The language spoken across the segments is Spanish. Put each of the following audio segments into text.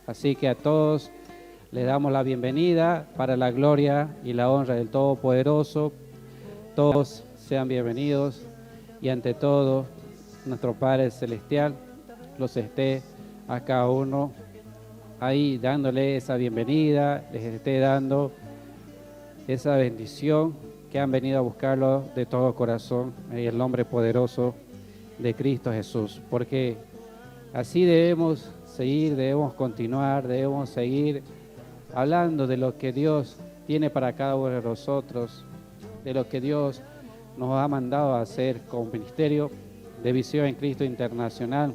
Así que a todos les damos la bienvenida para la gloria y la honra del Todopoderoso. Todos sean bienvenidos y ante todo nuestro Padre Celestial los esté a cada uno ahí dándole esa bienvenida, les esté dando esa bendición que han venido a buscarlo de todo corazón en el nombre poderoso de Cristo Jesús, porque así debemos seguir, debemos continuar, debemos seguir hablando de lo que Dios tiene para cada uno de nosotros, de lo que Dios nos ha mandado a hacer como ministerio de Visión en Cristo Internacional,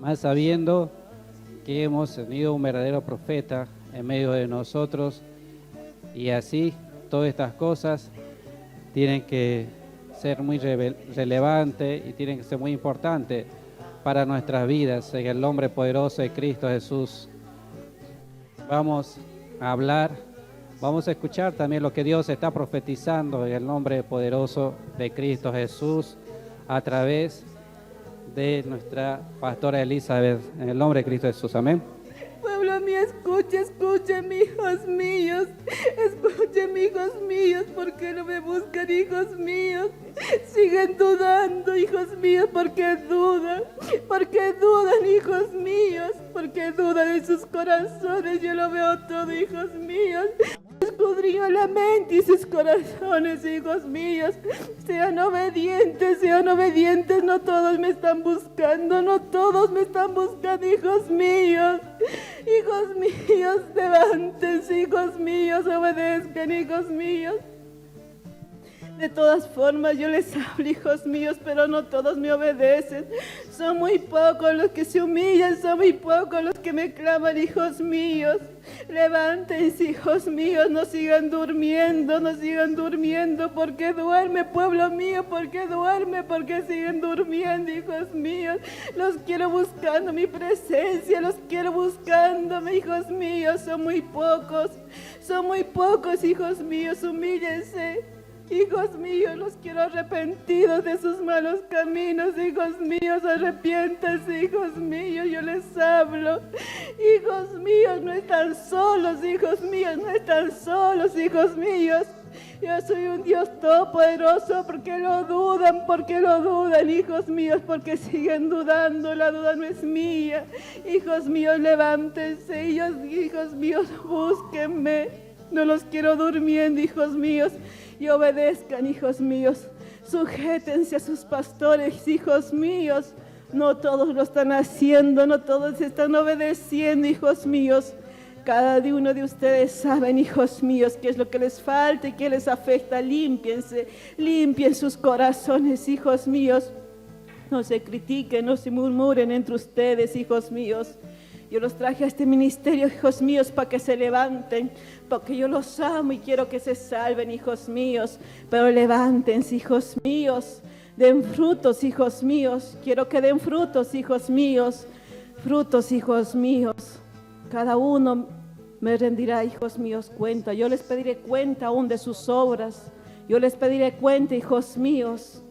más sabiendo que hemos tenido un verdadero profeta en medio de nosotros, y así todas estas cosas tienen que ser muy relevantes y tienen que ser muy importantes para nuestras vidas en el nombre poderoso de Cristo Jesús. Vamos a hablar, vamos a escuchar también lo que Dios está profetizando en el nombre poderoso de Cristo Jesús a través de nuestra pastora Elizabeth, en el nombre de Cristo Jesús. Amén. Pueblo mío, escuchen, hijos míos, escuchen, hijos míos, porque no me buscan, hijos míos. Siguen dudando, hijos míos, porque dudan, hijos míos, porque dudan en sus corazones. Yo lo veo todo, hijos míos. Escudriño la mente y sus corazones, hijos míos. Sean obedientes, no todos me están buscando, hijos míos. Hijos míos, levántense, hijos míos, obedezcan, hijos míos. De todas formas yo les hablo, hijos míos, pero no todos me obedecen. Son muy pocos los que se humillan, son muy pocos los que me claman, hijos míos. Levántense, hijos míos, no sigan durmiendo, porque duerme, pueblo mío, porque siguen durmiendo, hijos míos. Los quiero buscando mi presencia, hijos míos, son muy pocos, hijos míos, humíllense. Hijos míos, los quiero arrepentidos de sus malos caminos, hijos míos, arrepiéntanse, hijos míos, yo les hablo. Hijos míos, no están solos, hijos míos, hijos míos. Yo soy un Dios todopoderoso, porque lo dudan, hijos míos, porque siguen dudando, la duda no es mía. Hijos míos, levántense, hijos míos, búsquenme. No los quiero durmiendo, hijos míos. Y obedezcan, hijos míos, sujétense a sus pastores, hijos míos. No todos lo están haciendo, no todos están obedeciendo, hijos míos. Cada uno de ustedes saben, hijos míos, qué es lo que les falta y qué les afecta. Límpiense, limpien sus corazones, hijos míos. No se critiquen, no se murmuren entre ustedes, hijos míos. Yo los traje a este ministerio, hijos míos, para que se levanten, porque yo los amo y quiero que se salven, hijos míos. Pero levántense, hijos míos, den frutos, hijos míos. Quiero que den frutos, hijos míos. Frutos, hijos míos. Cada uno me rendirá, hijos míos, cuenta. Yo les pediré cuenta aún de sus obras. Yo les pediré cuenta, hijos míos.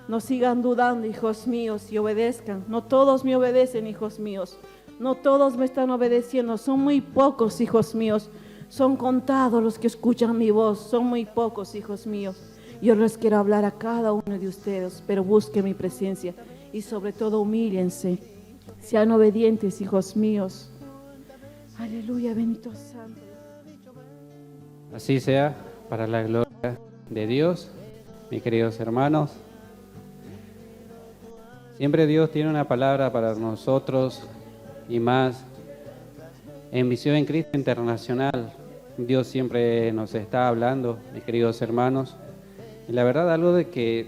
No sigan dudando, hijos míos, y obedezcan. No todos me obedecen, hijos míos. No todos me están obedeciendo, son muy pocos, hijos míos. Son contados los que escuchan mi voz, son muy pocos, hijos míos. Yo les quiero hablar a cada uno de ustedes, pero busquen mi presencia y sobre todo humíllense. Sean obedientes, hijos míos. Aleluya, bendito santo. Así sea, para la gloria de Dios, mis queridos hermanos. Siempre Dios tiene una palabra para nosotros. Y más, en Visión en Cristo Internacional, Dios siempre nos está hablando, mis queridos hermanos. Y la verdad, algo de que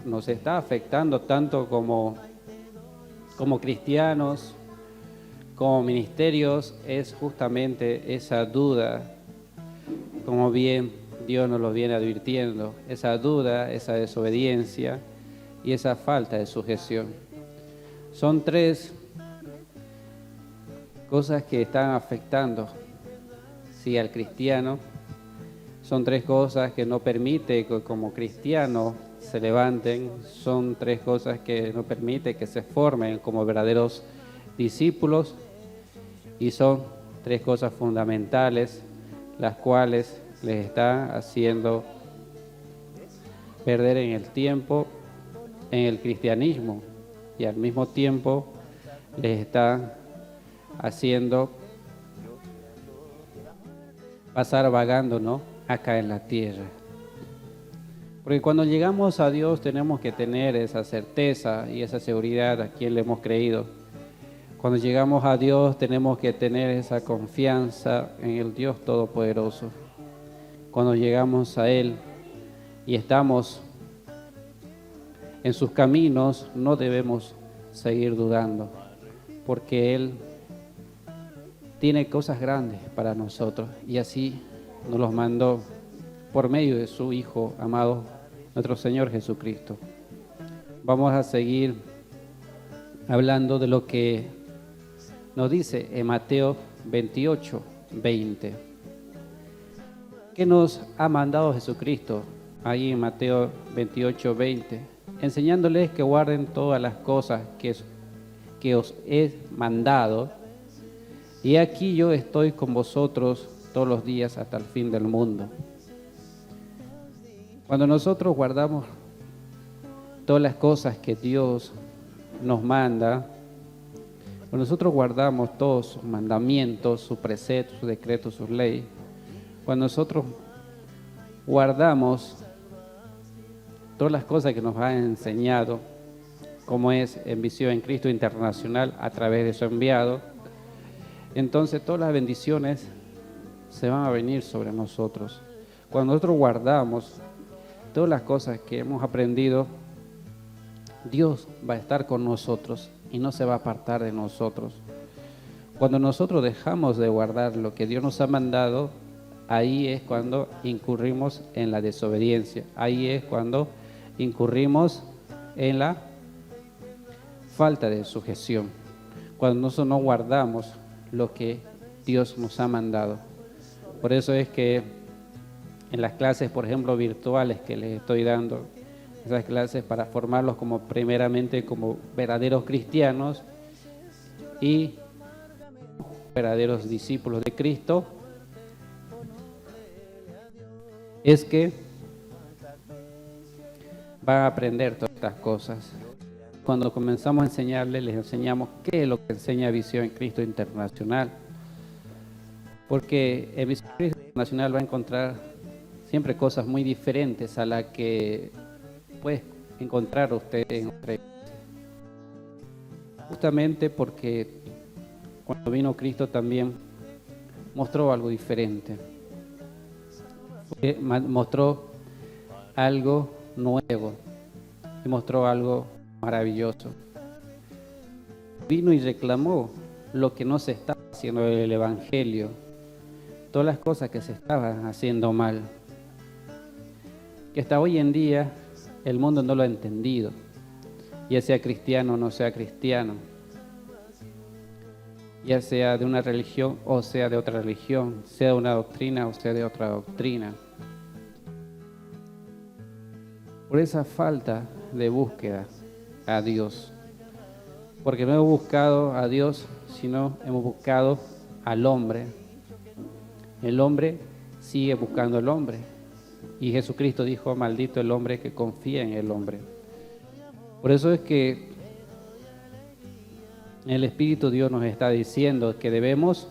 nos está afectando tanto como cristianos, como ministerios, es justamente esa duda, como bien Dios nos lo viene advirtiendo, esa duda, esa desobediencia y esa falta de sujeción. Son tres cosas que están afectando, sí, al cristiano. Son tres cosas que no permite que como cristianos se levanten. Son tres cosas que no permite que se formen como verdaderos discípulos. Y son tres cosas fundamentales, las cuales les está haciendo perder en el tiempo, en el cristianismo, y al mismo tiempo les está haciendo pasar vagando, ¿no?, acá en la tierra. Porque cuando llegamos a Dios tenemos que tener esa certeza y esa seguridad a quien le hemos creído. Cuando llegamos a Dios tenemos que tener esa confianza en el Dios Todopoderoso. Cuando llegamos a Él y estamos en sus caminos, no debemos seguir dudando, porque Él tiene cosas grandes para nosotros y así nos los mandó por medio de su Hijo amado, nuestro Señor Jesucristo. Vamos a seguir hablando de lo que nos dice en Mateo 28, 20. ¿Qué nos ha mandado Jesucristo? Ahí en Mateo 28, 20. Enseñándoles que guarden todas las cosas que os he mandado. Y aquí yo estoy con vosotros todos los días hasta el fin del mundo. Cuando nosotros guardamos todas las cosas que Dios nos manda, cuando nosotros guardamos todos sus mandamientos, sus preceptos, sus decretos, sus leyes, cuando nosotros guardamos todas las cosas que nos ha enseñado, como es en Visión en Cristo Internacional a través de su enviado, entonces todas las bendiciones se van a venir sobre nosotros. Cuando nosotros guardamos todas las cosas que hemos aprendido, Dios va a estar con nosotros y no se va a apartar de nosotros. Cuando nosotros dejamos de guardar lo que Dios nos ha mandado, ahí es cuando incurrimos en la desobediencia. Ahí es cuando incurrimos en la falta de sujeción. Cuando nosotros no guardamos lo que Dios nos ha mandado. Por eso es que en las clases, por ejemplo, virtuales que les estoy dando, esas clases para formarlos como primeramente como verdaderos cristianos y verdaderos discípulos de Cristo, es que van a aprender todas estas cosas. Cuando comenzamos a enseñarles, les enseñamos qué es lo que enseña Visión en Cristo Internacional. Porque en Visión en Cristo Internacional va a encontrar siempre cosas muy diferentes a las que puede encontrar usted en otra iglesia. Justamente porque cuando vino Cristo también mostró algo diferente. Mostró algo nuevo y mostró algo maravilloso. Vino y reclamó lo que no se estaba haciendo en el Evangelio, todas las cosas que se estaban haciendo mal, que hasta hoy en día el mundo no lo ha entendido, ya sea cristiano o no sea cristiano, ya sea de una religión o sea de otra religión, sea de una doctrina o sea de otra doctrina. Por esa falta de búsqueda a Dios, porque no hemos buscado a Dios, sino hemos buscado al hombre. El hombre sigue buscando al hombre, y Jesucristo dijo: maldito el hombre que confía en el hombre. Por eso es que el Espíritu Dios nos está diciendo que debemos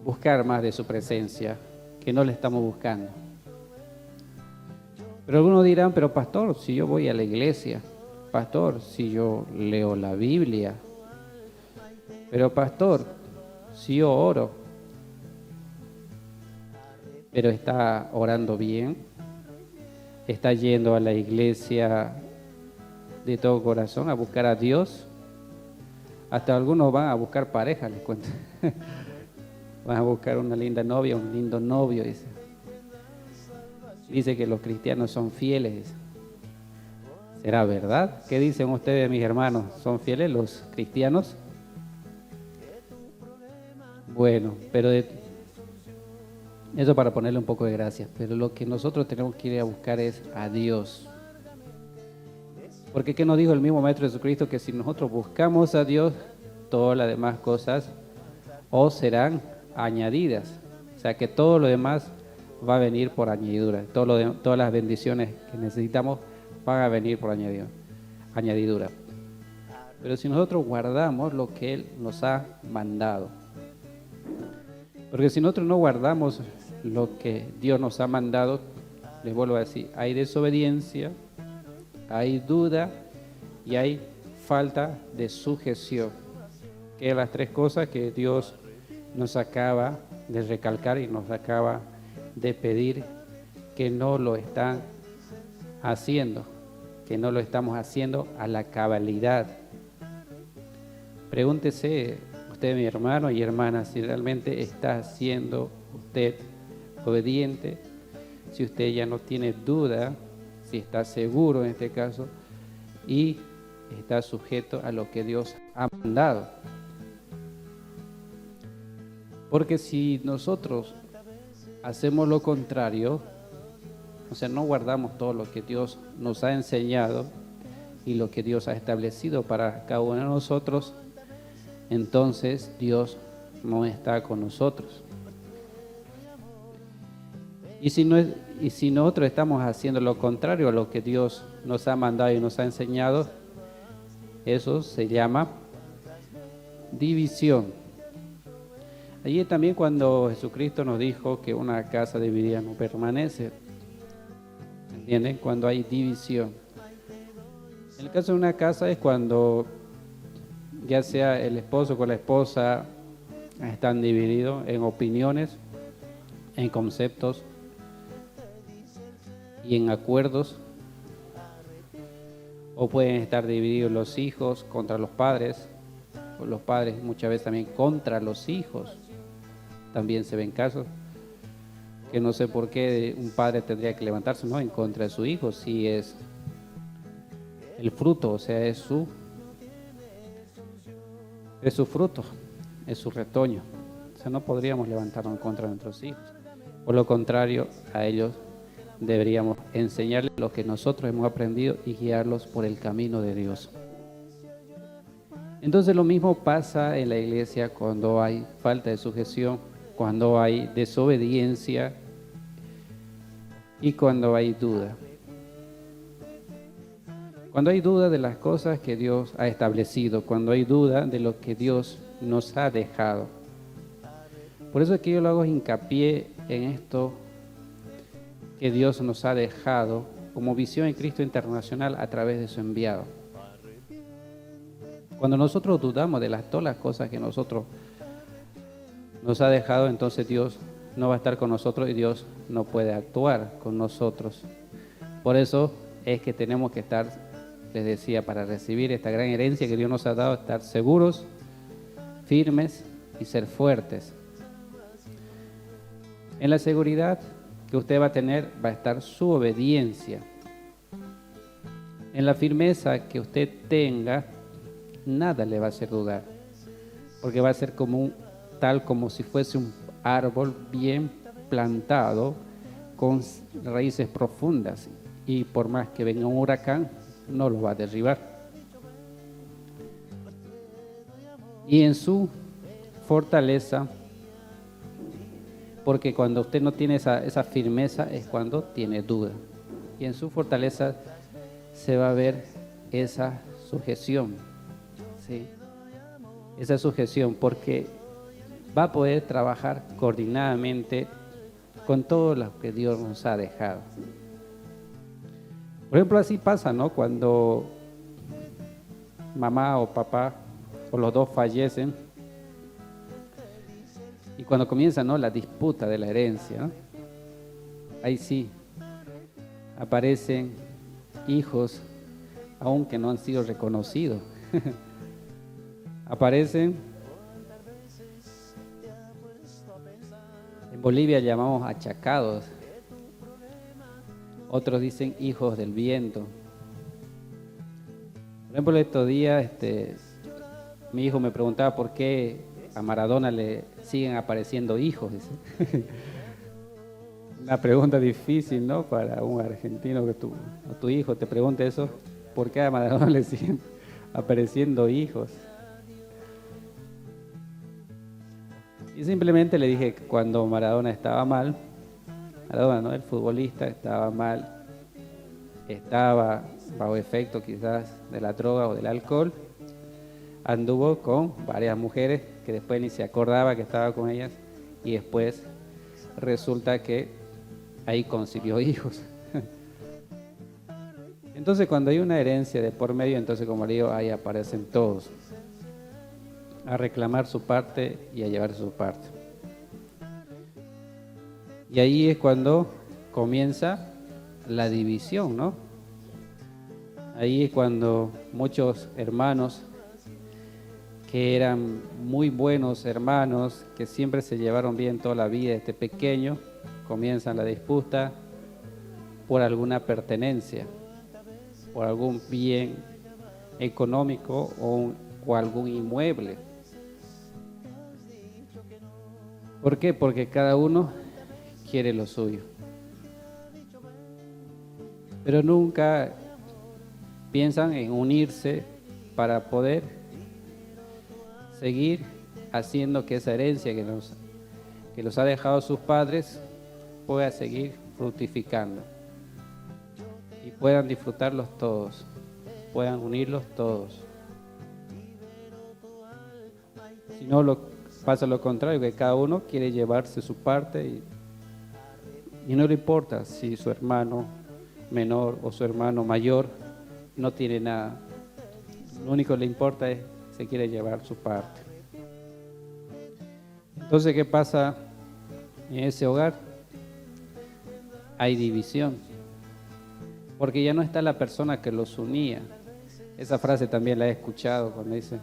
buscar más de su presencia, que no le estamos buscando. Pero algunos dirán: pero pastor, si yo voy a la iglesia, pastor, si yo leo la Biblia, pero pastor, si yo oro, pero ¿está orando bien? ¿Está yendo a la iglesia de todo corazón a buscar a Dios? Hasta algunos van a buscar pareja, les cuento. Van a buscar una linda novia, un lindo novio, dice. Dice que los cristianos son fieles. ¿Será verdad? ¿Qué dicen ustedes, mis hermanos? ¿Son fieles los cristianos? Bueno, pero eso para ponerle un poco de gracia. Pero lo que nosotros tenemos que ir a buscar es a Dios. Porque ¿qué nos dijo el mismo Maestro Jesucristo? Que si nosotros buscamos a Dios todas las demás cosas os serán añadidas. O sea que todo lo demás va a venir por añadidura. Todas las bendiciones que necesitamos van a venir por añadidura. Pero si nosotros guardamos lo que Él nos ha mandado, porque si nosotros no guardamos lo que Dios nos ha mandado, les vuelvo a decir, hay desobediencia, hay duda y hay falta de sujeción, que son las tres cosas que Dios nos acaba de recalcar y nos acaba de pedir que no lo están haciendo, que no lo estamos haciendo a la cabalidad. Pregúntese usted, mi hermano y hermana, si realmente está siendo usted obediente, si usted ya no tiene duda, si está seguro en este caso y está sujeto a lo que Dios ha mandado. Porque si nosotros hacemos lo contrario, o sea, no guardamos todo lo que Dios nos ha enseñado y lo que Dios ha establecido para cada uno de nosotros, entonces Dios no está con nosotros. Y si nosotros estamos haciendo lo contrario a lo que Dios nos ha mandado y nos ha enseñado, eso se llama división. Allí también cuando Jesucristo nos dijo que una casa dividida no permanece, ¿entienden? Cuando hay división. En el caso de una casa es cuando ya sea el esposo con la esposa están divididos en opiniones, en conceptos y en acuerdos, o pueden estar divididos los hijos contra los padres, o los padres muchas veces también contra los hijos. También se ven casos que no sé por qué un padre tendría que levantarse, ¿no?, en contra de su hijo, si es el fruto, o sea, es su fruto, es su retoño. O sea, no podríamos levantarnos en contra de nuestros hijos. Por lo contrario, a ellos deberíamos enseñarles lo que nosotros hemos aprendido y guiarlos por el camino de Dios. Entonces lo mismo pasa en la iglesia cuando hay falta de sujeción, cuando hay desobediencia y cuando hay duda. Cuando hay duda de las cosas que Dios ha establecido, cuando hay duda de lo que Dios nos ha dejado. Por eso es que yo lo hago hincapié en esto que Dios nos ha dejado como visión en Cristo Internacional a través de su enviado. Cuando nosotros dudamos de todas las cosas que nosotros nos ha dejado, entonces Dios no va a estar con nosotros y Dios no puede actuar con nosotros. Por eso es que tenemos que estar, les decía, para recibir esta gran herencia que Dios nos ha dado, estar seguros, firmes y ser fuertes. En la seguridad que usted va a tener va a estar su obediencia. En la firmeza que usted tenga, nada le va a hacer dudar, porque va a ser tal como si fuese un árbol bien plantado con raíces profundas, y por más que venga un huracán no lo va a derribar. Y en su fortaleza, porque cuando usted no tiene esa firmeza es cuando tiene duda, y en su fortaleza se va a ver esa sujeción, ¿sí? Esa sujeción, porque va a poder trabajar coordinadamente con todo lo que Dios nos ha dejado. Por ejemplo, así pasa, ¿no? Cuando mamá o papá o los dos fallecen y cuando comienza, ¿no?, la disputa de la herencia, ¿no? Ahí sí aparecen hijos aunque no han sido reconocidos. Aparecen, en Bolivia llamamos achacados, otros dicen hijos del viento. Por ejemplo, estos días mi hijo me preguntaba por qué a Maradona le siguen apareciendo hijos, dice. Una pregunta difícil, ¿no?, para un argentino que tu hijo te pregunte eso, ¿por qué a Maradona le siguen apareciendo hijos? Y simplemente le dije que cuando Maradona estaba mal, Maradona, ¿no? El futbolista estaba mal, estaba bajo efecto quizás de la droga o del alcohol, anduvo con varias mujeres que después ni se acordaba que estaba con ellas y después resulta que ahí concibió hijos. Entonces cuando hay una herencia de por medio, entonces como le digo, ahí aparecen todos a reclamar su parte y a llevar su parte. Y ahí es cuando comienza la división, ¿no? Ahí es cuando muchos hermanos que eran muy buenos hermanos, que siempre se llevaron bien toda la vida desde pequeño, comienzan la disputa por alguna pertenencia, por algún bien económico o algún inmueble. ¿Por qué? Porque cada uno quiere lo suyo. Pero nunca piensan en unirse para poder seguir haciendo que esa herencia que los ha dejado sus padres pueda seguir fructificando y puedan disfrutarlos todos, puedan unirlos todos. Si no, pasa lo contrario, que cada uno quiere llevarse su parte y no le importa si su hermano menor o su hermano mayor no tiene nada. Lo único que le importa es se quiere llevar su parte. Entonces, ¿qué pasa en ese hogar? Hay división, porque ya no está la persona que los unía. Esa frase también la he escuchado cuando dicen,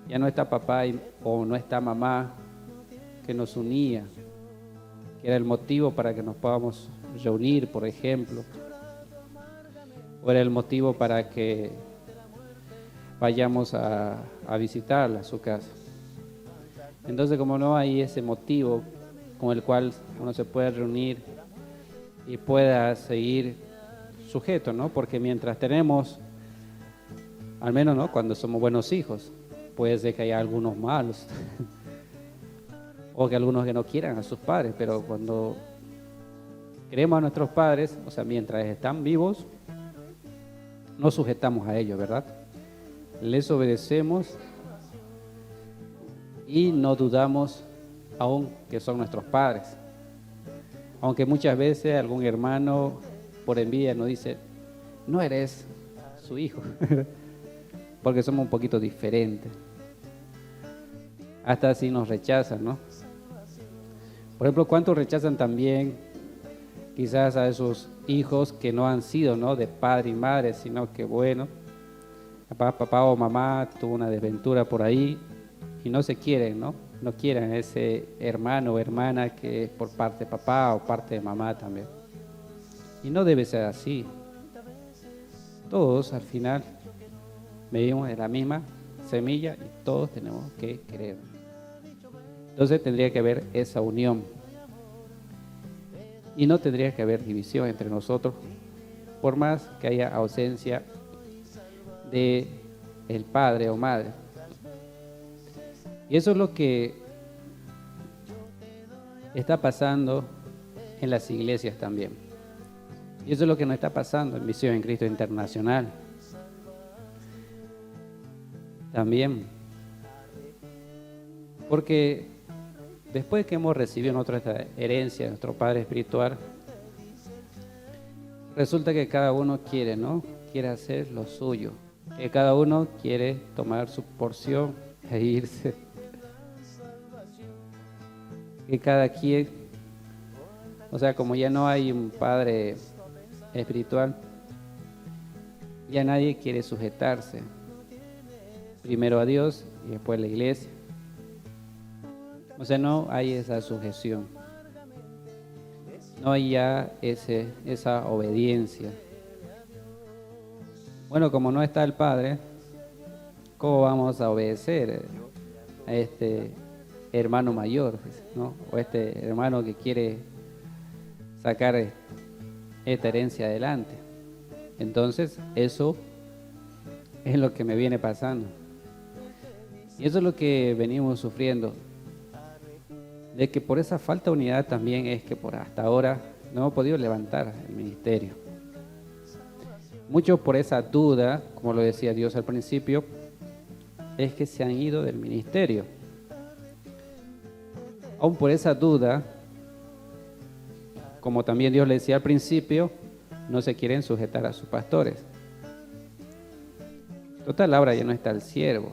ya no está papá o no está mamá que nos unía, que era el motivo para que nos podamos reunir, por ejemplo, o era el motivo para que vayamos a visitarla a su casa. Entonces, como no hay ese motivo con el cual uno se puede reunir y pueda seguir sujeto, ¿no? Porque mientras tenemos, al menos, ¿no? Cuando somos buenos hijos, puede ser que haya algunos malos o que algunos que no quieran a sus padres, pero cuando queremos a nuestros padres, o sea, mientras están vivos, nos sujetamos a ellos, ¿verdad? Les obedecemos y no dudamos aún que son nuestros padres. Aunque muchas veces algún hermano por envidia nos dice, no eres su hijo, porque somos un poquito diferentes. Hasta así nos rechazan, ¿no? Por ejemplo, ¿cuántos rechazan también quizás a esos hijos que no han sido, ¿no? De padre y madre, sino que bueno, papá o mamá tuvo una desventura por ahí y no se quieren, ¿no? No quieren ese hermano o hermana que es por parte de papá o parte de mamá también. Y no debe ser así. Todos al final medimos en la misma semilla y todos tenemos que querer. Entonces tendría que haber esa unión. Y no tendría que haber división entre nosotros, por más que haya ausencia de el padre o madre. Y eso es lo que está pasando en las iglesias también. Y eso es lo que nos está pasando en Misión en Cristo Internacional. También. Porque después que hemos recibido nuestra herencia, nuestro Padre Espiritual, resulta que cada uno quiere, ¿no? Quiere hacer lo suyo. Que cada uno quiere tomar su porción e irse. Que cada quien, o sea, como ya no hay un Padre espiritual, ya nadie quiere sujetarse. Primero a Dios y después a la iglesia. O sea, no hay esa sujeción. No hay ya esa obediencia. Bueno, como no está el Padre, ¿cómo vamos a obedecer a este hermano mayor, ¿no? O este hermano que quiere sacar esta herencia adelante? Entonces, eso es lo que me viene pasando. Y eso es lo que venimos sufriendo de que por esa falta de unidad también es que por hasta ahora no hemos podido levantar el ministerio. Muchos por esa duda, como lo decía Dios al principio, es que se han ido del ministerio. Aún por esa duda, como también Dios le decía al principio, no se quieren sujetar a sus pastores. Total, ahora ya no está el siervo.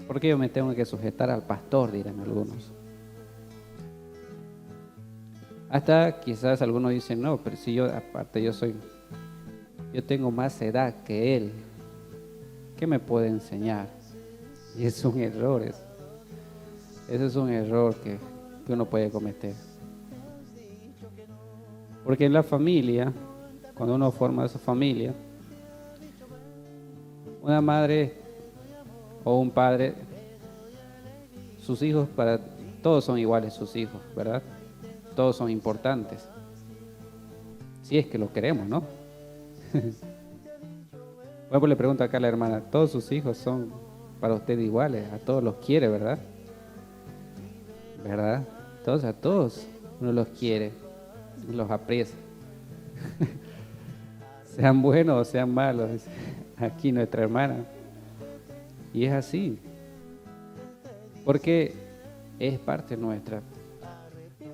¿Por qué yo me tengo que sujetar al pastor?, dirán algunos. Hasta quizás algunos dicen, no, pero si yo, aparte yo tengo más edad que él, ¿qué me puede enseñar? Y es un error, ese es un error que uno puede cometer. Porque en la familia, cuando uno forma esa familia, una madre o un padre, sus hijos, todos son iguales sus hijos, ¿verdad? Todos son importantes. Si es que lo queremos, ¿no? Bueno, le pregunto acá a la hermana, ¿todos sus hijos son para usted iguales? A todos los quiere, ¿verdad? ¿Verdad? A todos uno los quiere, los aprecia. Sean buenos o sean malos, dice aquí nuestra hermana. Y es así, porque es parte nuestra.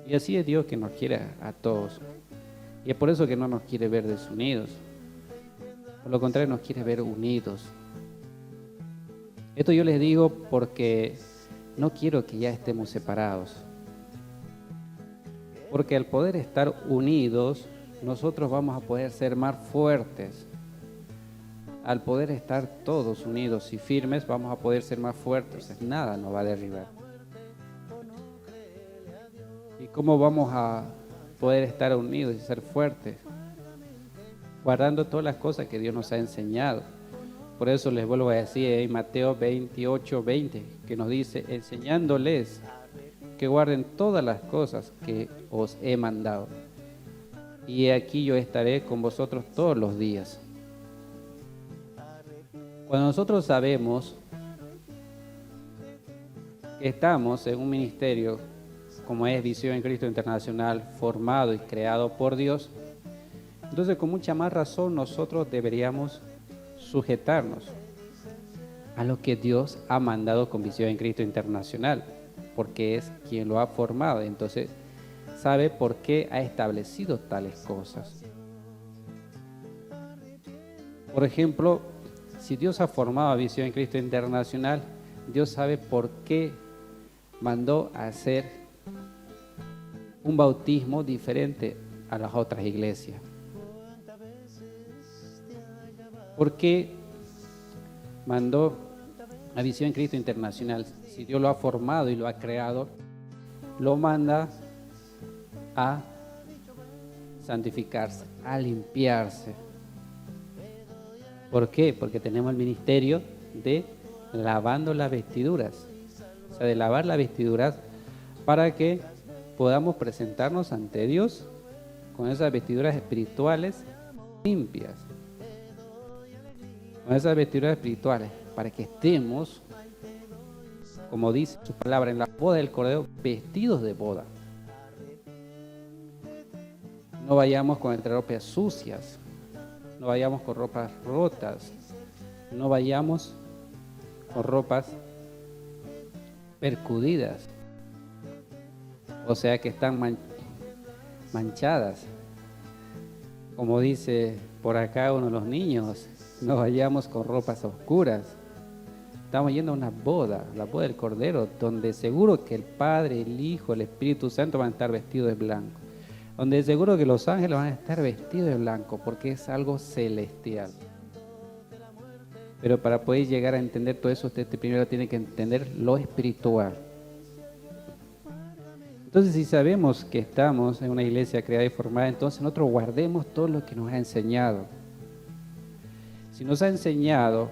Y así es Dios, que nos quiere a todos. Y es por eso que no nos quiere ver desunidos. Por lo contrario, nos quiere ver unidos. Esto yo les digo porque no quiero que ya estemos separados. Porque al poder estar unidos, nosotros vamos a poder ser más fuertes. Al poder estar todos unidos y firmes, vamos a poder ser más fuertes. Nada nos va a derribar. ¿Y cómo vamos a poder estar unidos y ser fuertes? Guardando todas las cosas que Dios nos ha enseñado. Por eso les vuelvo a decir en Mateo 28:20, que nos dice, enseñándoles que guarden todas las cosas que os he mandado. Y aquí yo estaré con vosotros todos los días. Cuando nosotros sabemos que estamos en un ministerio como es Visión en Cristo Internacional, formado y creado por Dios, entonces con mucha más razón nosotros deberíamos sujetarnos a lo que Dios ha mandado con Visión en Cristo Internacional, porque es quien lo ha formado, entonces sabe por qué ha establecido tales cosas. Por ejemplo, si Dios ha formado a Visión en Cristo Internacional, Dios sabe por qué mandó a hacer un bautismo diferente a las otras iglesias. ¿Por qué mandó a Visión en Cristo Internacional? Si Dios lo ha formado y lo ha creado, lo manda a santificarse, a limpiarse. ¿Por qué? Porque tenemos el ministerio de lavando las vestiduras. O sea, de lavar las vestiduras para que podamos presentarnos ante Dios con esas vestiduras espirituales limpias. Con esas vestiduras espirituales, para que estemos, como dice su palabra, en la boda del Cordero, vestidos de boda. No vayamos con entre ropas sucias, no vayamos con ropas rotas, no vayamos con ropas percudidas, o sea que están manchadas. Como dice por acá uno de los niños, no vayamos con ropas oscuras. Estamos yendo a una boda, la boda del Cordero, donde seguro que el Padre, el Hijo, el Espíritu Santo van a estar vestidos de blanco. Donde seguro que los ángeles van a estar vestidos de blanco, porque es algo celestial. Pero para poder llegar a entender todo eso, usted primero tiene que entender lo espiritual. Entonces, si sabemos que estamos en una iglesia creada y formada, entonces nosotros guardemos todo lo que nos ha enseñado. Si nos ha enseñado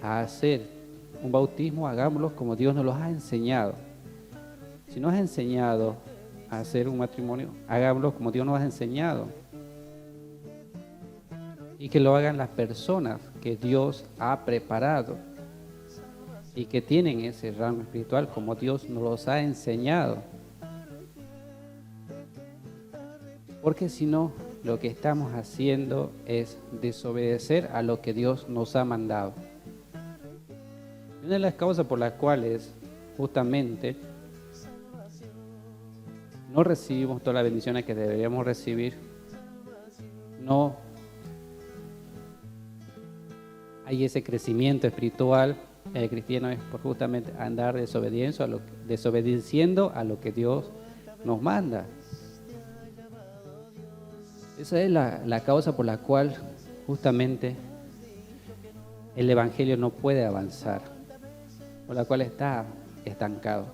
a hacer un bautismo, hagámoslo como Dios nos lo ha enseñado. Si nos ha enseñado a hacer un matrimonio, hagámoslo como Dios nos ha enseñado. Y que lo hagan las personas que Dios ha preparado. y que tienen ese rango espiritual como Dios nos los ha enseñado. Porque si no, lo que estamos haciendo es desobedecer a lo que Dios nos ha mandado. Una de las causas por las cuales justamente no recibimos todas las bendiciones que deberíamos recibir, no hay ese crecimiento espiritual en el cristiano, es por justamente andar desobedeciendo a lo que Dios nos manda. Esa es la causa por la cual justamente el Evangelio no puede avanzar, por la cual está estancado.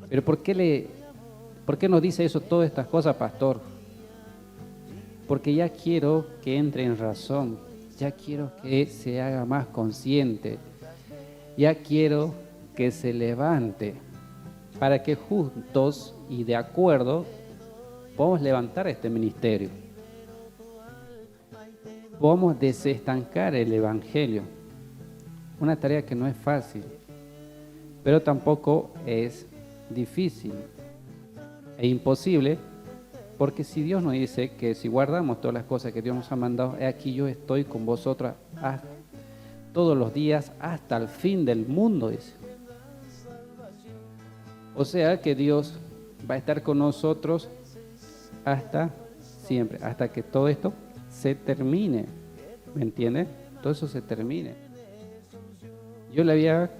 Pero ¿por qué nos dice eso, todas estas cosas, pastor? Porque ya quiero que entre en razón, ya quiero que se haga más consciente, ya quiero que se levante, para que juntos y de acuerdo podamos levantar este ministerio. Podamos desestancar el Evangelio. Una tarea que no es fácil, pero tampoco es difícil e imposible, porque si Dios nos dice que si guardamos todas las cosas que Dios nos ha mandado, he aquí yo estoy con vosotros todos los días hasta el fin del mundo, dice. O sea que Dios va a estar con nosotros hasta siempre, hasta que todo esto se termine, ¿me entiendes? Todo eso se termine. Yo le había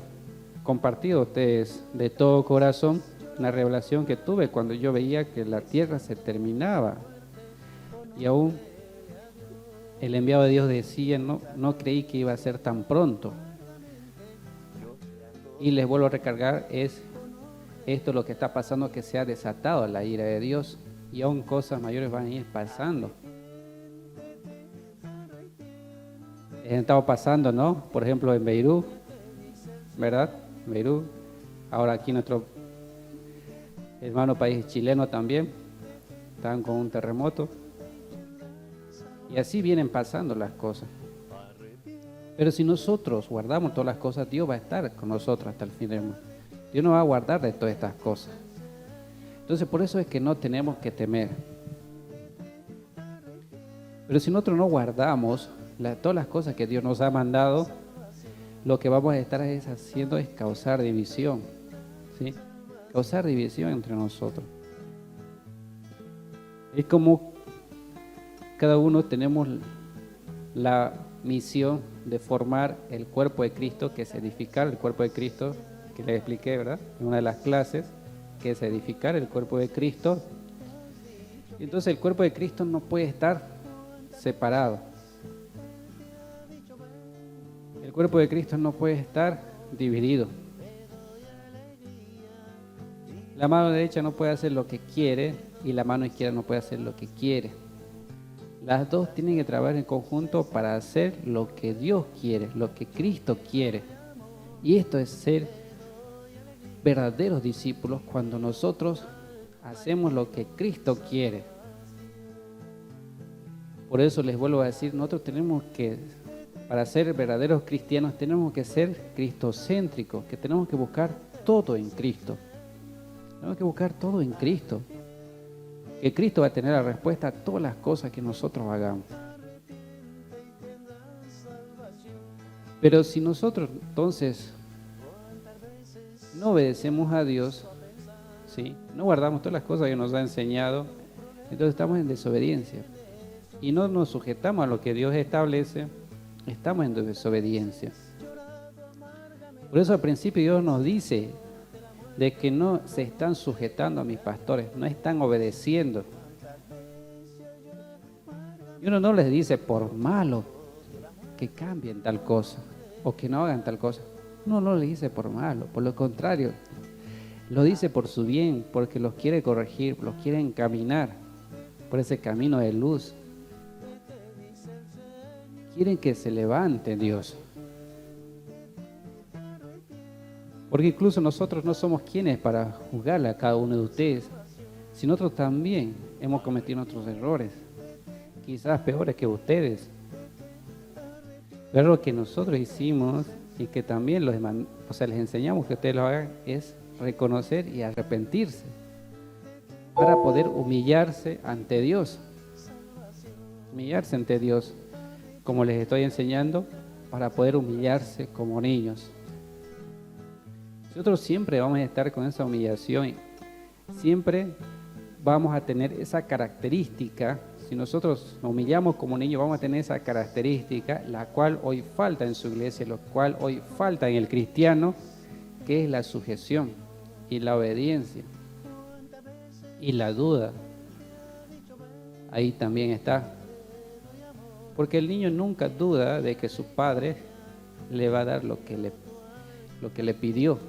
compartido a ustedes de todo corazón una revelación que tuve cuando yo veía que la tierra se terminaba y aún el enviado de Dios decía, no creí que iba a ser tan pronto. Y les vuelvo a recargar, es esto lo que está pasando, que se ha desatado la ira de Dios y aún cosas mayores van a ir pasando. Estamos pasando, ¿no? Por ejemplo, en Beirut, ¿verdad? Beirut, ahora aquí nuestro hermano país chileno también, están con un terremoto. Y así vienen pasando las cosas. Pero si nosotros guardamos todas las cosas, Dios va a estar con nosotros hasta el fin del mundo. Dios nos va a guardar de todas estas cosas. Entonces, por eso es que no tenemos que temer. Pero si nosotros no guardamos todas las cosas que Dios nos ha mandado, lo que vamos a estar haciendo es causar división, ¿sí? Causar división entre nosotros. Es como cada uno tenemos la misión de formar el cuerpo de Cristo, que es edificar el cuerpo de Cristo, que les expliqué, ¿verdad? En una de las clases, que es edificar el cuerpo de Cristo. Entonces el cuerpo de Cristo no puede estar separado. El cuerpo de Cristo no puede estar dividido. La mano derecha no puede hacer lo que quiere y la mano izquierda no puede hacer lo que quiere. Las dos tienen que trabajar en conjunto para hacer lo que Dios quiere, lo que Cristo quiere. Y esto es ser verdaderos discípulos cuando nosotros hacemos lo que Cristo quiere. Por eso les vuelvo a decir, nosotros tenemos que, para ser verdaderos cristianos, tenemos que ser cristocéntricos, que tenemos que buscar todo en Cristo. Tenemos que buscar todo en Cristo. Que Cristo va a tener la respuesta a todas las cosas que nosotros hagamos. Pero si nosotros entonces no obedecemos a Dios, ¿sí? No guardamos todas las cosas que nos ha enseñado, entonces estamos en desobediencia. Y no nos sujetamos a lo que Dios establece, estamos en desobediencia. Por eso al principio Dios nos dice de que no se están sujetando a mis pastores, no están obedeciendo. Y uno no les dice por malo que cambien tal cosa o que no hagan tal cosa. Uno no les dice por malo, por lo contrario, lo dice por su bien, porque los quiere corregir, los quiere encaminar por ese camino de luz. Quieren que se levante Dios. Porque incluso nosotros no somos quienes para juzgarle a cada uno de ustedes, si nosotros también hemos cometido nuestros errores, quizás peores que ustedes. Pero lo que nosotros hicimos y que también les enseñamos que ustedes lo hagan, es reconocer y arrepentirse para poder humillarse ante Dios. Humillarse ante Dios, como les estoy enseñando, para poder humillarse como niños. Nosotros siempre vamos a estar con esa humillación, siempre vamos a tener esa característica. Si nosotros nos humillamos como niños, vamos a tener esa característica, la cual hoy falta en su iglesia, lo cual hoy falta en el cristiano, que es la sujeción y la obediencia y la duda. Ahí también está. Porque el niño nunca duda de que su padre le va a dar lo que le pidió.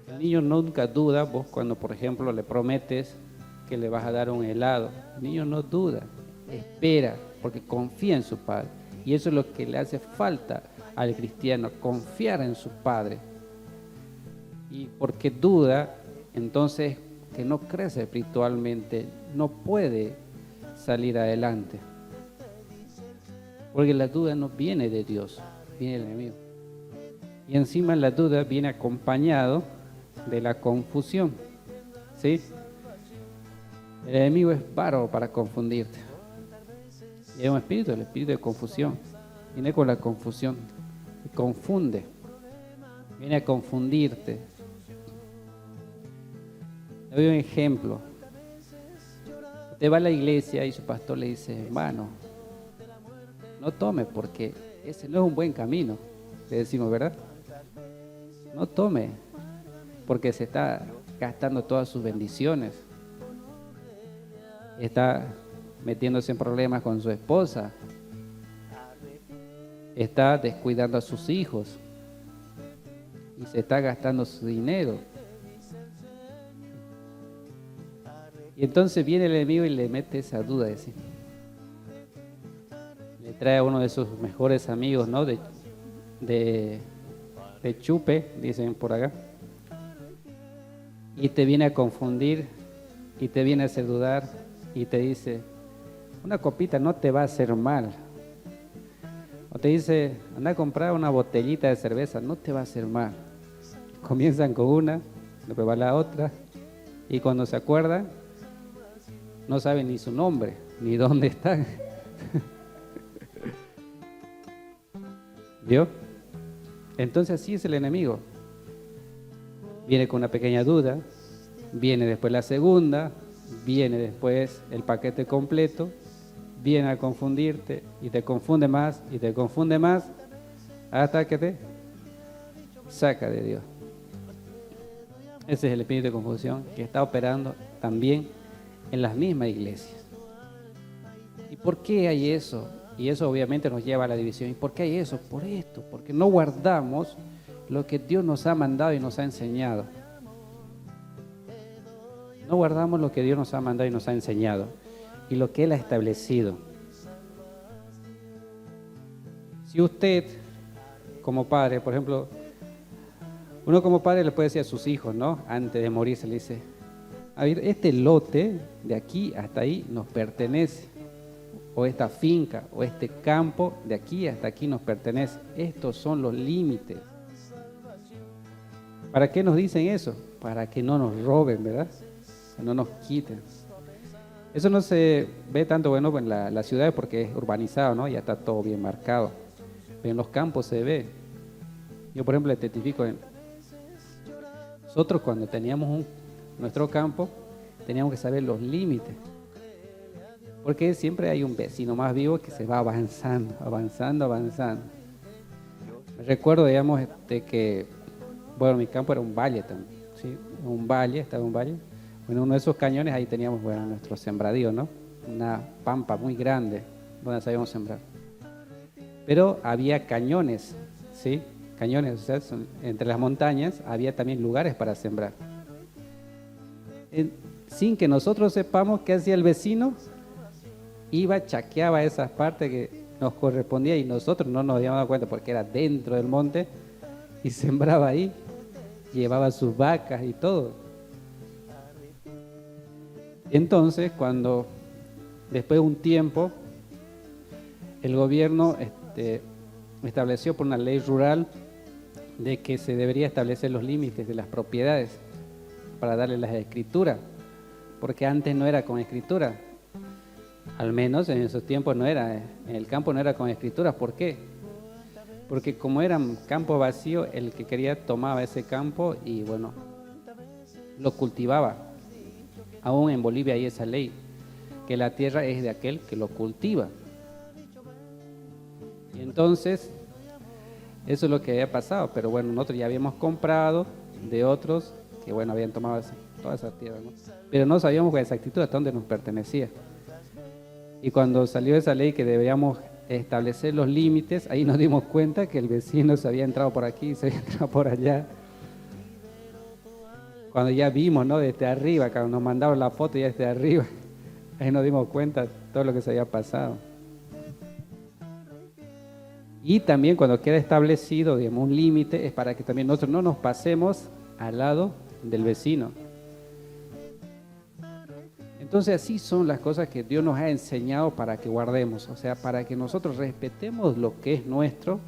El niño nunca duda, vos cuando por ejemplo le prometes que le vas a dar un helado, el niño no duda, espera, porque confía en su padre. Y eso es lo que le hace falta al cristiano, confiar en su padre. Y porque duda, entonces que no crece espiritualmente, no puede salir adelante. Porque la duda no viene de Dios, viene del enemigo. Y encima la duda viene acompañado de la confusión, ¿sí? El enemigo es bárbaro para confundirte. Y hay un espíritu, el espíritu de confusión. Viene con la confusión, y confunde, viene a confundirte. Le doy un ejemplo. Usted va a la iglesia y su pastor le dice, hermano, no tome porque ese no es un buen camino. Le decimos, ¿verdad? No tome porque se está gastando todas sus bendiciones. Está metiéndose en problemas con su esposa. Está descuidando a sus hijos. Y se está gastando su dinero. Y entonces viene el enemigo y le mete esa duda, decir. Le trae a uno de sus mejores amigos, ¿no? De chupe, dicen por acá. Y te viene a confundir y te viene a hacer dudar y te dice, una copita no te va a hacer mal. O te dice, anda a comprar una botellita de cerveza, no te va a hacer mal. Comienzan con una, después va la otra y cuando se acuerdan, no saben ni su nombre, ni dónde están. ¿Vio? Entonces así es el enemigo. Viene con una pequeña duda, viene después la segunda, viene después el paquete completo, viene a confundirte y te confunde más y te confunde más hasta que te saca de Dios. Ese es el espíritu de confusión que está operando también en las mismas iglesias. ¿Y por qué hay eso? Y eso obviamente nos lleva a la división. ¿Y por qué hay eso? Por esto, porque no guardamos lo que Dios nos ha mandado y nos ha enseñado. No guardamos lo que Dios nos ha mandado y nos ha enseñado y lo que Él ha establecido. Si usted, como padre, por ejemplo, uno como padre le puede decir a sus hijos, ¿no? Antes de morirse le dice, a ver, este lote de aquí hasta ahí nos pertenece, o esta finca, o este campo de aquí hasta aquí nos pertenece. Estos son los límites. ¿Para qué nos dicen eso? Para que no nos roben, ¿verdad? Que no nos quiten. Eso no se ve tanto bueno en la ciudad porque es urbanizado, ¿no? Ya está todo bien marcado. Pero en los campos se ve. Yo, por ejemplo, le testifico. Nosotros cuando teníamos nuestro campo, teníamos que saber los límites. Porque siempre hay un vecino más vivo que se va avanzando. Me recuerdo, digamos, que, bueno, mi campo era un valle también, ¿sí? Estaba un valle. Bueno, uno de esos cañones, ahí teníamos, bueno, nuestro sembradío, ¿no? Una pampa muy grande donde sabíamos sembrar. Pero había cañones, ¿sí? Cañones, o sea, entre las montañas había también lugares para sembrar. Sin que nosotros sepamos qué hacía el vecino, iba, chaqueaba esas partes que nos correspondía y nosotros no nos habíamos dado cuenta porque era dentro del monte y sembraba ahí, llevaba sus vacas y todo. Entonces, cuando después de un tiempo el gobierno estableció por una ley rural de que se debería establecer los límites de las propiedades para darle las escrituras, porque antes no era con escritura, al menos en esos tiempos no era, en el campo no era con escrituras. ¿Por qué? Porque como era un campo vacío, el que quería tomaba ese campo y bueno, lo cultivaba. Aún en Bolivia hay esa ley, que la tierra es de aquel que lo cultiva. Y entonces, eso es lo que había pasado, pero bueno, nosotros ya habíamos comprado de otros que bueno, habían tomado toda esa tierra, ¿no? Pero no sabíamos con exactitud hasta dónde nos pertenecía. Y cuando salió esa ley que deberíamos establecer los límites, ahí nos dimos cuenta que el vecino se había entrado por aquí, se había entrado por allá. Cuando ya vimos, ¿no? Desde arriba, cuando nos mandaron la foto ya desde arriba, ahí nos dimos cuenta de todo lo que se había pasado. Y también cuando queda establecido, digamos, un límite, es para que también nosotros no nos pasemos al lado del vecino. Entonces así son las cosas que Dios nos ha enseñado para que guardemos, o sea, para que nosotros respetemos lo que es nuestro,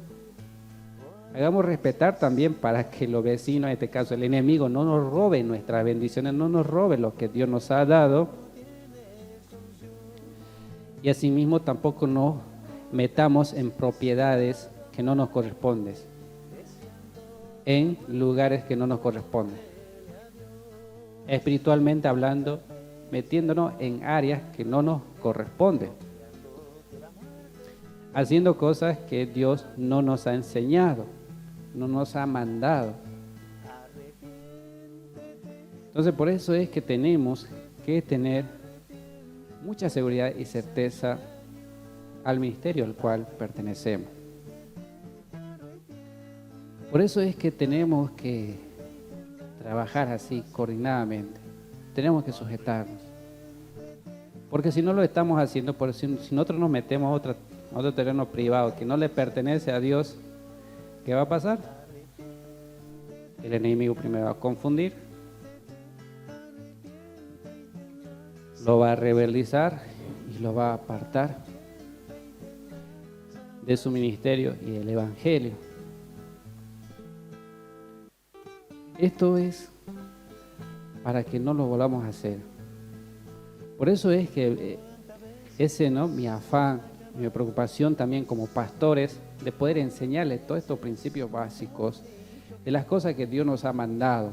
hagamos respetar también para que los vecinos, en este caso el enemigo, no nos robe nuestras bendiciones, no nos robe lo que Dios nos ha dado, y asimismo tampoco nos metamos en propiedades que no nos corresponden, en lugares que no nos corresponden. Espiritualmente hablando, metiéndonos en áreas que no nos corresponden, haciendo cosas que Dios no nos ha enseñado, no nos ha mandado. Entonces por eso es que tenemos que tener mucha seguridad y certeza al ministerio al cual pertenecemos. Por eso es que tenemos que trabajar así, coordinadamente. Tenemos que sujetarnos. Porque si no lo estamos haciendo, si nosotros nos metemos a otro terreno privado que no le pertenece a Dios, ¿qué va a pasar? El enemigo primero va a confundir, lo va a rebeldizar y lo va a apartar de su ministerio y del evangelio. Esto es para que no lo volvamos a hacer. Por eso es que ese, ¿no?, mi afán, mi preocupación también como pastores, de poder enseñarles todos estos principios básicos de las cosas que Dios nos ha mandado.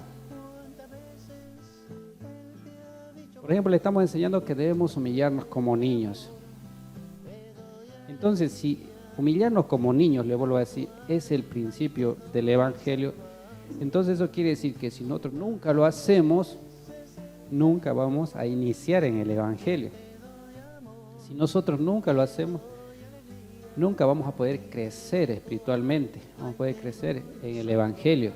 Por ejemplo, le estamos enseñando que debemos humillarnos como niños. Entonces, si humillarnos como niños, le vuelvo a decir, es el principio del evangelio, entonces eso quiere decir que si nosotros nunca lo hacemos, nunca vamos a iniciar en el evangelio. Si nosotros nunca lo hacemos, nunca vamos a poder crecer espiritualmente, vamos a poder crecer en el evangelio.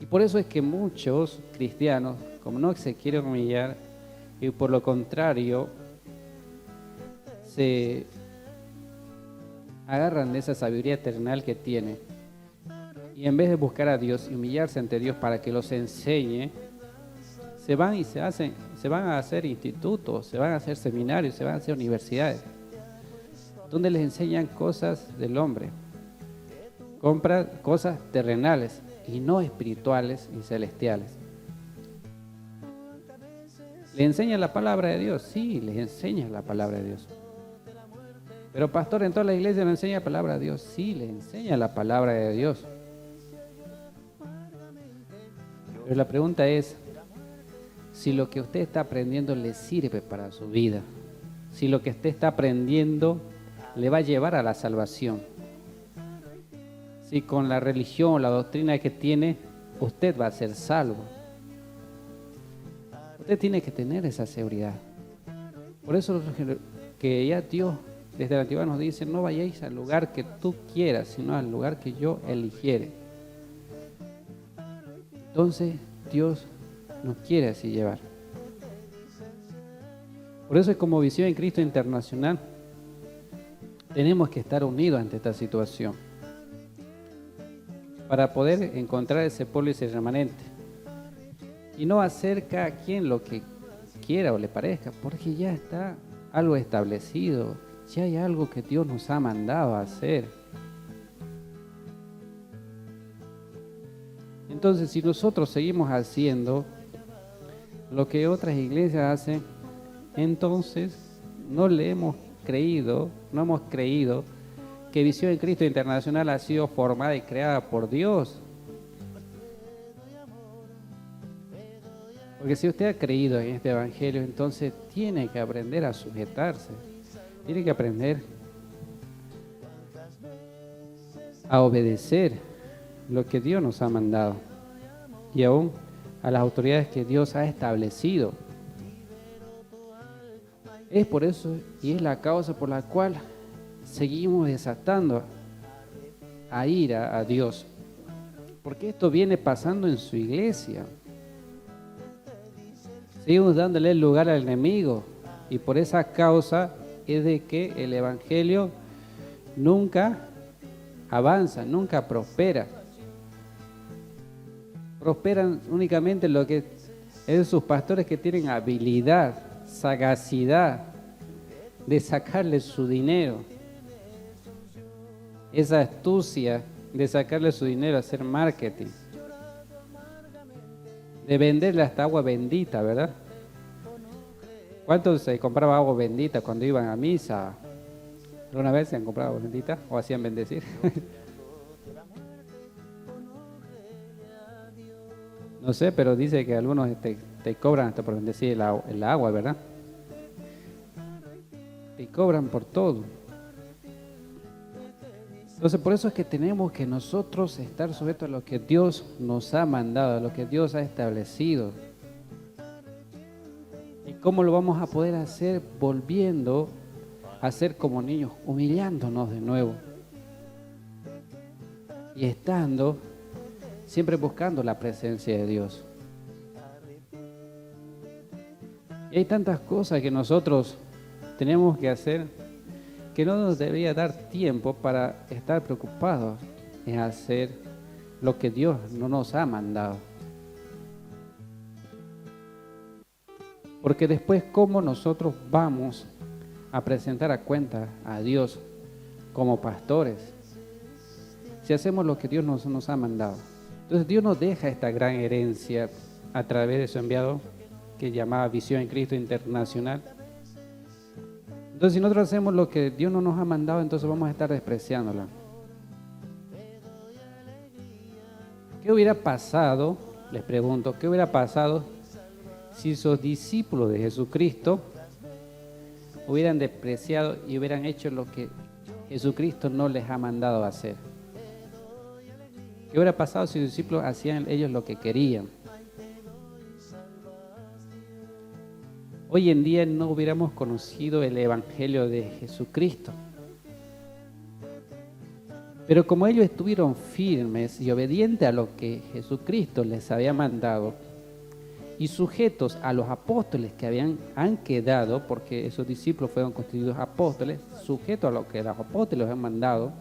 Y por eso es que muchos cristianos, como no se quieren humillar, y por lo contrario, se agarran de esa sabiduría terrenal que tienen, y en vez de buscar a Dios y humillarse ante Dios para que los enseñe, se van a hacer institutos, se van a hacer seminarios, se van a hacer universidades, donde les enseñan cosas del hombre, cosas terrenales y no espirituales y celestiales. ¿Le enseñan la palabra de Dios? Sí, les enseñan la palabra de Dios. Pero pastor, ¿en toda la iglesia le enseña la palabra de Dios? Sí, le enseña la palabra de Dios. Pero la pregunta es, si lo que usted está aprendiendo le sirve para su vida, si lo que usted está aprendiendo le va a llevar a la salvación, si con la religión, la doctrina que tiene, usted va a ser salvo. Usted tiene que tener esa seguridad. Por eso que ya Dios desde la antigüedad nos dice, no vayáis al lugar que tú quieras, sino al lugar que yo eligiere. Entonces Dios nos quiere así llevar. Por eso es como Visión en Cristo Internacional, tenemos que estar unidos ante esta situación para poder encontrar ese pueblo y ese remanente. Y no hacer cada quien lo que quiera o le parezca, porque ya está algo establecido, si hay algo que Dios nos ha mandado a hacer. Entonces, si nosotros seguimos haciendo lo que otras iglesias hacen, entonces no hemos creído que Visión en Cristo Internacional ha sido formada y creada por Dios. Porque si usted ha creído en este evangelio, entonces tiene que aprender a sujetarse, tiene que aprender a obedecer lo que Dios nos ha mandado y aún a las autoridades que Dios ha establecido. Es por eso y es la causa por la cual seguimos desatando a ira a Dios, porque esto viene pasando en su iglesia. Seguimos dándole el lugar al enemigo y por esa causa es de que el evangelio nunca avanza, nunca prospera. Prosperan únicamente lo que es sus pastores que tienen habilidad, sagacidad de sacarle su dinero, esa astucia de sacarle su dinero, hacer marketing, de venderle hasta agua bendita, ¿verdad? ¿Cuántos se compraba agua bendita cuando iban a misa? ¿Alguna vez se han comprado agua bendita o hacían bendecir? No sé, pero dice que algunos te cobran hasta por bendecir el agua, ¿verdad? Te cobran por todo. Entonces, por eso es que tenemos que nosotros estar sujetos a lo que Dios nos ha mandado, a lo que Dios ha establecido. ¿Y cómo lo vamos a poder hacer? Volviendo a ser como niños, humillándonos de nuevo. Y estando, siempre buscando la presencia de Dios. Y hay tantas cosas que nosotros tenemos que hacer que no nos debería dar tiempo para estar preocupados en hacer lo que Dios no nos ha mandado. Porque después, ¿cómo nosotros vamos a presentar a cuenta a Dios como pastores si hacemos lo que Dios nos ha mandado? Entonces Dios nos deja esta gran herencia a través de su enviado que llamaba Visión en Cristo Internacional. Entonces, si nosotros hacemos lo que Dios no nos ha mandado, entonces vamos a estar despreciándola. ¿Qué hubiera pasado? Les pregunto, ¿qué hubiera pasado si esos discípulos de Jesucristo hubieran despreciado y hubieran hecho lo que Jesucristo no les ha mandado a hacer? ¿Qué hubiera pasado si los discípulos hacían ellos lo que querían? Hoy en día no hubiéramos conocido el Evangelio de Jesucristo. Pero como ellos estuvieron firmes y obedientes a lo que Jesucristo les había mandado y sujetos a los apóstoles que han quedado, porque esos discípulos fueron constituidos apóstoles, sujetos a lo que los apóstoles les han mandado,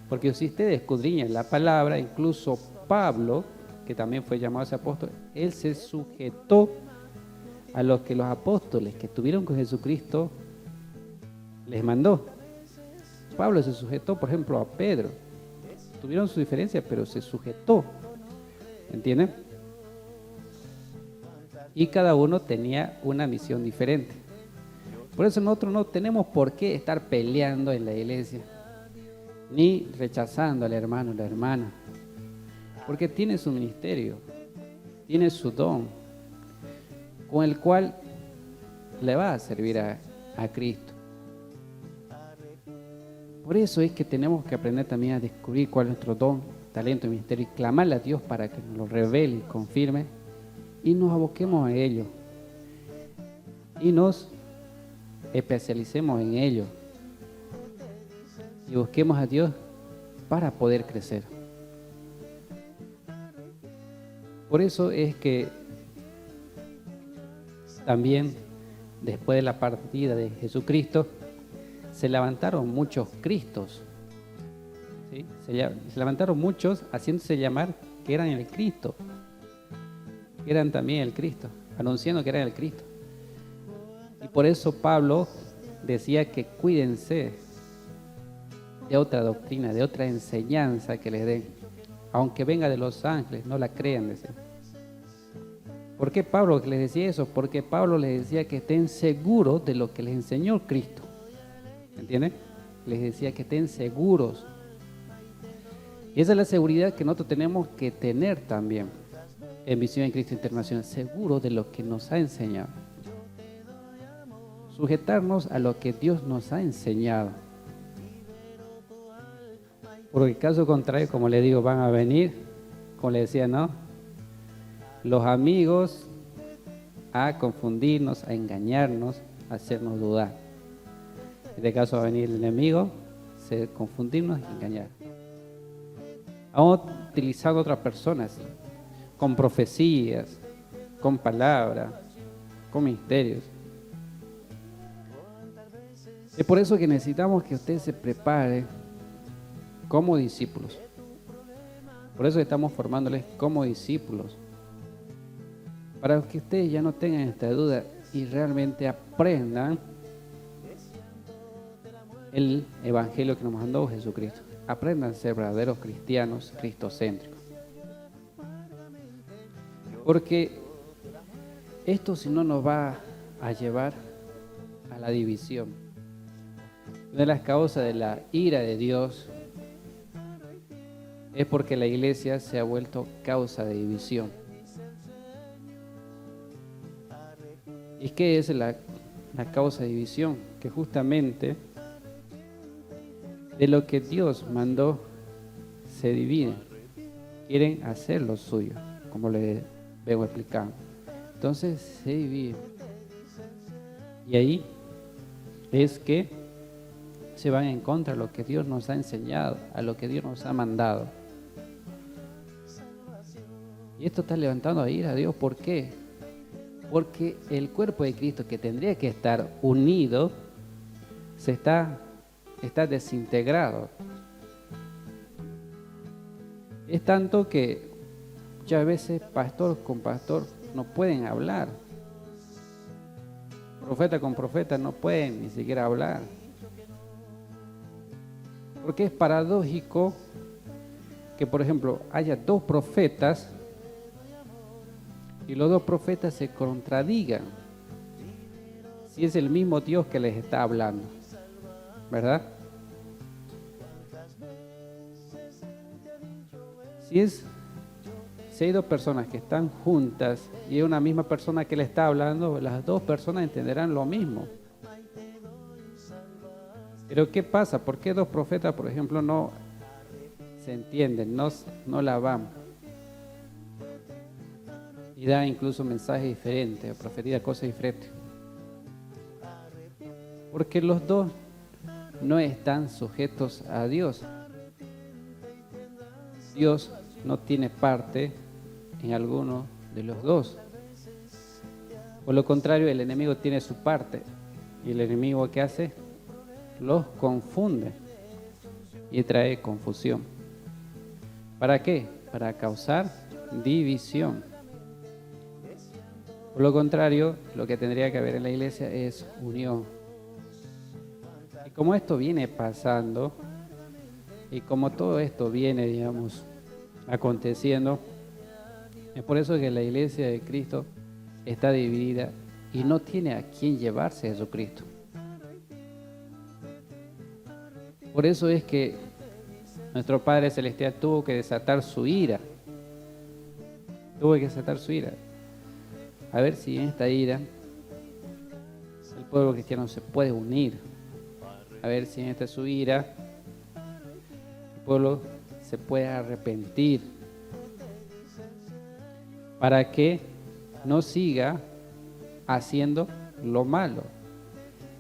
porque si ustedes escudriñan la palabra, incluso Pablo, que también fue llamado ese apóstol, él se sujetó a lo que los apóstoles que estuvieron con Jesucristo les mandó. Pablo se sujetó, por ejemplo, a Pedro. Tuvieron sus diferencias, pero se sujetó. ¿Entienden? Y cada uno tenía una misión diferente. Por eso nosotros no tenemos por qué estar peleando en la iglesia, ni rechazando al hermano o la hermana, porque tiene su ministerio, tiene su don, con el cual le va a servir a Cristo. Por eso es que tenemos que aprender también a descubrir cuál es nuestro don, talento y ministerio y clamarle a Dios para que nos lo revele y confirme y nos aboquemos a ello y nos especialicemos en ello y busquemos a Dios para poder crecer. Por eso es que también después de la partida de Jesucristo se levantaron muchos Cristos, ¿sí? Se levantaron muchos haciéndose llamar que eran el Cristo, que eran también el Cristo, anunciando que eran el Cristo. Y por eso Pablo decía que cuídense de otra doctrina, de otra enseñanza que les den. Aunque venga de los ángeles, no la crean, decía. ¿Por qué Pablo les decía eso? Porque Pablo les decía que estén seguros de lo que les enseñó Cristo. ¿Entienden? Les decía que estén seguros. Y esa es la seguridad que nosotros tenemos que tener también en Visión en Cristo Internacional, seguros de lo que nos ha enseñado. Sujetarnos a lo que Dios nos ha enseñado. Porque caso contrario, como le digo, van a venir, como le decía, ¿no? Los amigos a confundirnos, a engañarnos, a hacernos dudar. En este caso va a venir el enemigo, confundirnos y engañar. Vamos utilizando otras personas con profecías, con palabras, con misterios. Es por eso que necesitamos que usted se prepare como discípulos. Por eso estamos formándoles como discípulos. Para que ustedes ya no tengan esta duda y realmente aprendan el evangelio que nos mandó Jesucristo. Aprendan a ser verdaderos cristianos cristocéntricos. Porque esto si no nos va a llevar a la división. Una de las causas de la ira de Dios es porque la iglesia se ha vuelto causa de división. ¿Y qué es la causa de división? Que justamente de lo que Dios mandó se dividen. Quieren hacer lo suyo, como les vengo explicando. Entonces se dividen. Y ahí es que se van en contra de lo que Dios nos ha enseñado, a lo que Dios nos ha mandado. Y esto está levantando a ira a Dios. ¿Por qué? Porque el cuerpo de Cristo, que tendría que estar unido, está desintegrado. Es tanto que muchas veces pastor con pastor no pueden hablar. Profeta con profeta no pueden ni siquiera hablar. Porque es paradójico que, por ejemplo, haya dos profetas y los dos profetas se contradigan si es el mismo Dios que les está hablando, ¿verdad? Si hay dos personas que están juntas y es una misma persona que le está hablando, las dos personas entenderán lo mismo. Pero ¿qué pasa? ¿Por qué dos profetas, por ejemplo, no se entienden, no la van? Y da incluso mensajes diferentes, profetizan cosas diferentes. Porque los dos no están sujetos a Dios. Dios no tiene parte en alguno de los dos. Por lo contrario, el enemigo tiene su parte. Y el enemigo, ¿qué hace? Los confunde y trae confusión. ¿Para qué? Para causar división. Por lo contrario, lo que tendría que haber en la iglesia es unión. Y como esto viene pasando, y como todo esto viene, digamos, aconteciendo, es por eso que la iglesia de Cristo está dividida y no tiene a quién llevarse a Jesucristo. Por eso es que nuestro Padre Celestial tuvo que desatar su ira. A ver si en esta ira el pueblo cristiano se puede unir. A ver si en esta su ira el pueblo se puede arrepentir. Para que no siga haciendo lo malo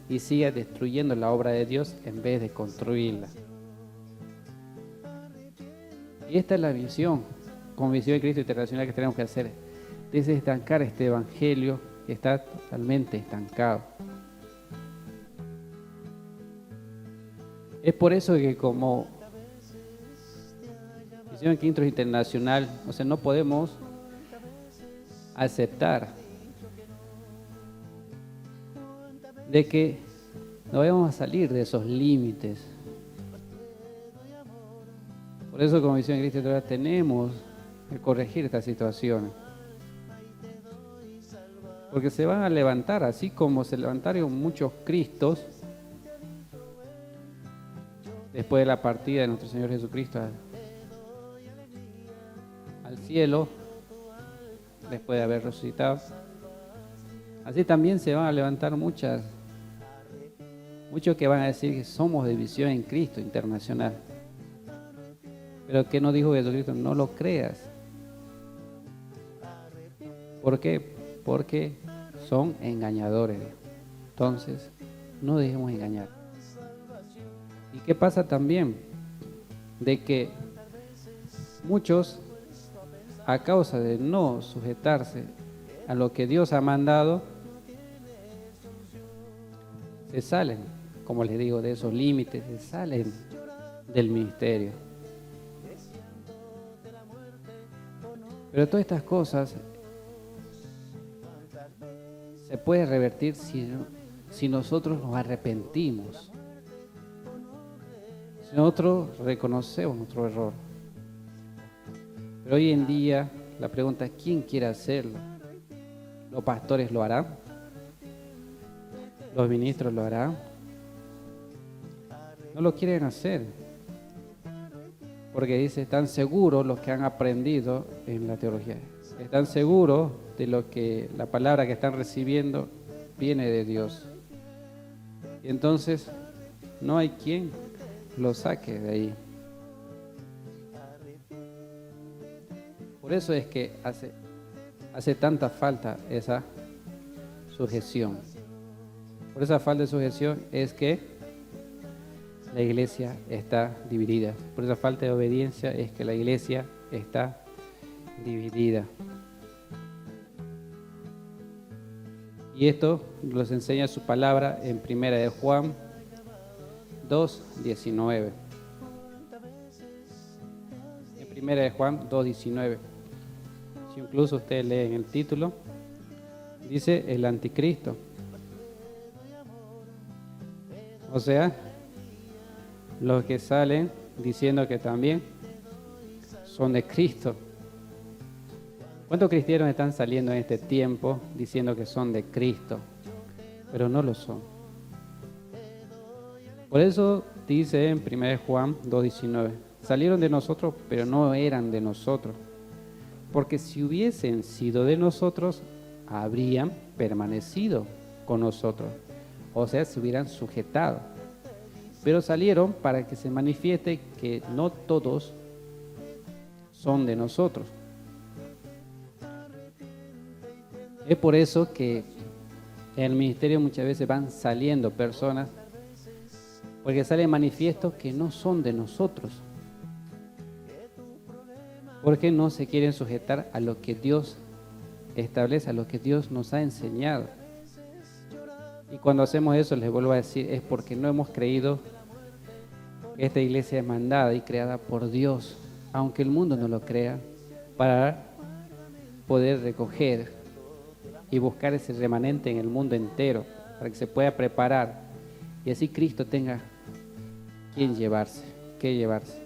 y siga destruyendo la obra de Dios en vez de construirla. Y esta es la visión, como Visión de Cristo Internacional, que tenemos que hacer, desestancar este evangelio que está totalmente estancado. Es por eso que como Visión de Cristo Internacional, no podemos aceptar de que No vamos a salir de esos límites. Por eso, como Visión Cristo, tenemos que corregir estas situaciones. Porque se van a levantar, así como se levantaron muchos Cristos después de la partida de nuestro Señor Jesucristo al cielo, después de haber resucitado. Así también se van a levantar muchos que van a decir que somos de Visión en Cristo Internacional. Pero ¿qué nos dijo Jesucristo? No lo creas. ¿Por qué? Porque son engañadores. Entonces, no dejemos engañar. ¿Y qué pasa también? De que muchos, a causa de no sujetarse a lo que Dios ha mandado, se salen, como les digo, de esos límites, se salen del ministerio. Pero todas estas cosas se puede revertir si nosotros nos arrepentimos, si nosotros reconocemos nuestro error. Pero hoy en día la pregunta es: ¿quién quiere hacerlo? ¿Los pastores lo harán? ¿Los ministros lo harán? No lo quieren hacer, porque dice, están seguros los que han aprendido en la teología, están seguros de lo que la palabra que están recibiendo viene de Dios. Y entonces no hay quien lo saque de ahí. Por eso es que hace tanta falta esa sujeción. Por esa falta de sujeción es que la iglesia está dividida. Por esa falta de obediencia es que la iglesia está dividida. Y esto nos enseña su palabra en 1 de Juan 2:19. En 1 de Juan 2:19. Si incluso ustedes leen el título, dice el anticristo. O sea, los que salen diciendo que también son de Cristo. ¿Cuántos cristianos están saliendo en este tiempo diciendo que son de Cristo, pero no lo son? Por eso dice en 1 Juan 2:19, salieron de nosotros, pero no eran de nosotros. Porque si hubiesen sido de nosotros, habrían permanecido con nosotros. O sea, se hubieran sujetado. Pero salieron para que se manifieste que no todos son de nosotros. Es por eso que en el ministerio muchas veces van saliendo personas, porque salen manifiestos que no son de nosotros, porque no se quieren sujetar a lo que Dios establece, a lo que Dios nos ha enseñado. Y cuando hacemos eso, les vuelvo a decir, es porque no hemos creído que esta iglesia es mandada y creada por Dios, aunque el mundo no lo crea, para poder recoger y buscar ese remanente en el mundo entero, para que se pueda preparar y así Cristo tenga que llevarse.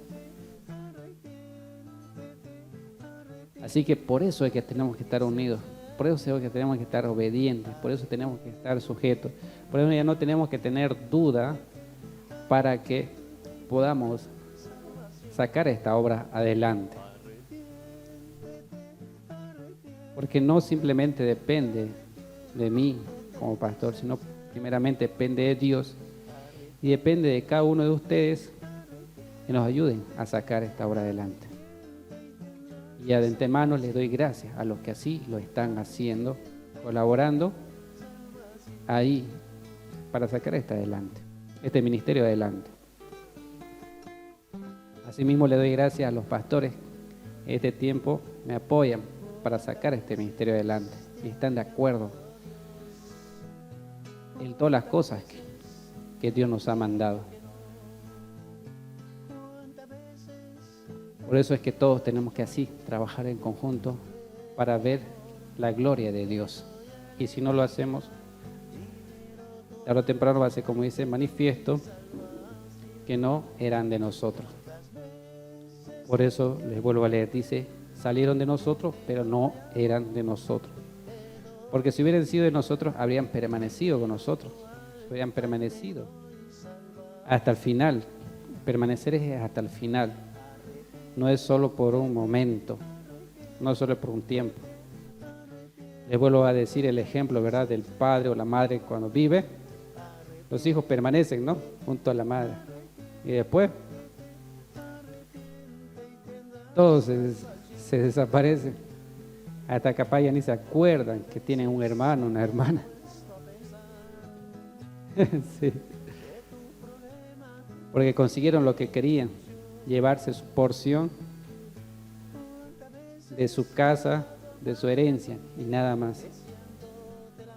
Así que por eso es que tenemos que estar unidos, por eso es que tenemos que estar obedientes, por eso tenemos que estar sujetos, por eso ya no tenemos que tener duda para que podamos sacar esta obra adelante. Porque no simplemente depende de mí como pastor, sino primeramente depende de Dios y depende de cada uno de ustedes que nos ayuden a sacar esta obra adelante. Y ya de antemano les doy gracias a los que así lo están haciendo, colaborando ahí para sacar este ministerio adelante. Asimismo le doy gracias a los pastores que en este tiempo me apoyan para sacar este ministerio adelante y están de acuerdo en todas las cosas que Dios nos ha mandado. Por eso es que todos tenemos que así trabajar en conjunto para ver la gloria de Dios. Y si no lo hacemos, tarde o temprano va a ser, como dice, manifiesto que no eran de nosotros. Por eso les vuelvo a leer, dice, salieron de nosotros, pero no eran de nosotros. Porque si hubieran sido de nosotros, habrían permanecido con nosotros, habrían permanecido hasta el final. Permanecer es hasta el final, no es solo por un momento, no es solo por un tiempo. Les vuelvo a decir el ejemplo, ¿verdad?, del padre o la madre cuando vive. Los hijos permanecen, ¿no?, junto a la madre. Y después, todos se desaparecen. Hasta capaz ya ni se acuerdan que tienen un hermano, una hermana. Sí. Porque consiguieron lo que querían, llevarse su porción de su casa, de su herencia y nada más.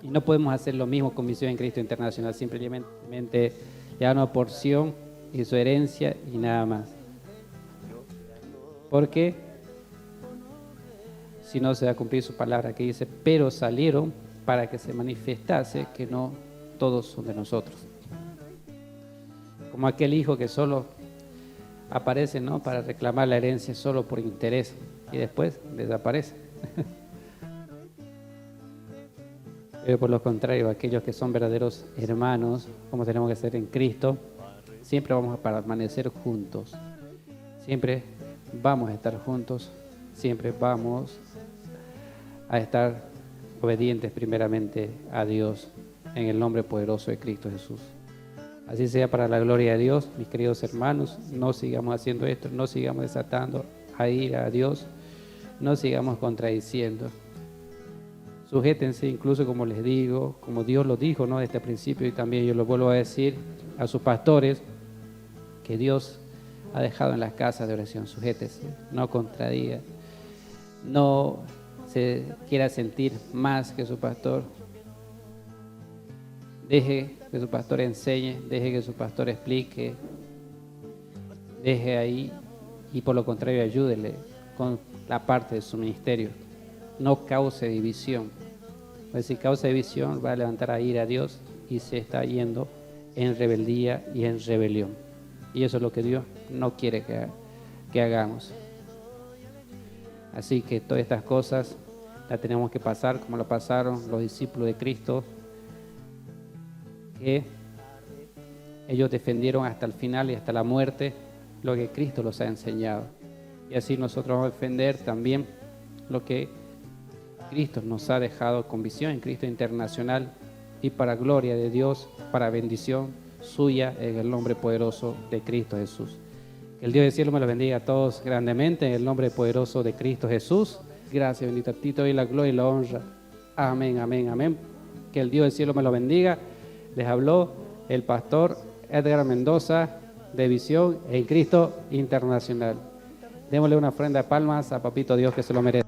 Y no podemos hacer lo mismo con Misión en Cristo Internacional, simplemente llevar una porción y su herencia y nada más. Porque si no se va a cumplir su palabra que dice, pero salieron para que se manifestase que no todos son de nosotros. Como aquel hijo que solo aparece, ¿no?, para reclamar la herencia solo por interés y después desaparece. Pero por lo contrario, aquellos que son verdaderos hermanos, como tenemos que ser en Cristo, siempre vamos a permanecer juntos. Siempre vamos a estar juntos, siempre vamos a estar obedientes primeramente a Dios en el nombre poderoso de Cristo Jesús. Así sea para la gloria de Dios, mis queridos hermanos, no sigamos haciendo esto, no sigamos desatando a ira a Dios, no sigamos contradiciendo. Sujétense incluso, como les digo, como Dios lo dijo, ¿no?, desde el principio, y también yo lo vuelvo a decir a sus pastores, que Dios ha dejado en las casas de oración. Sujétese, no contradiga, no se quiera sentir más que su pastor. Deje que su pastor enseñe, deje que su pastor explique, deje ahí, y por lo contrario ayúdele con la parte de su ministerio. No cause división, pues si causa división va a levantar a ira a Dios y se está yendo en rebeldía y en rebelión. Y eso es lo que Dios no quiere que hagamos. Así que todas estas cosas las tenemos que pasar como lo pasaron los discípulos de Cristo, que ellos defendieron hasta el final y hasta la muerte lo que Cristo los ha enseñado. Y así nosotros vamos a defender también lo que Cristo nos ha dejado con Visión en Cristo Internacional, y para gloria de Dios, para bendición suya, en el nombre poderoso de Cristo Jesús. Que el Dios del cielo me los bendiga a todos grandemente, en el nombre poderoso de Cristo Jesús. Gracias, bendito a ti, te doy la gloria y la honra. Amén, amén, amén. Que el Dios del cielo me los bendiga. Les habló el pastor Edgar Mendoza de Visión en Cristo Internacional. Démosle una ofrenda de palmas a Papito Dios, que se lo merece.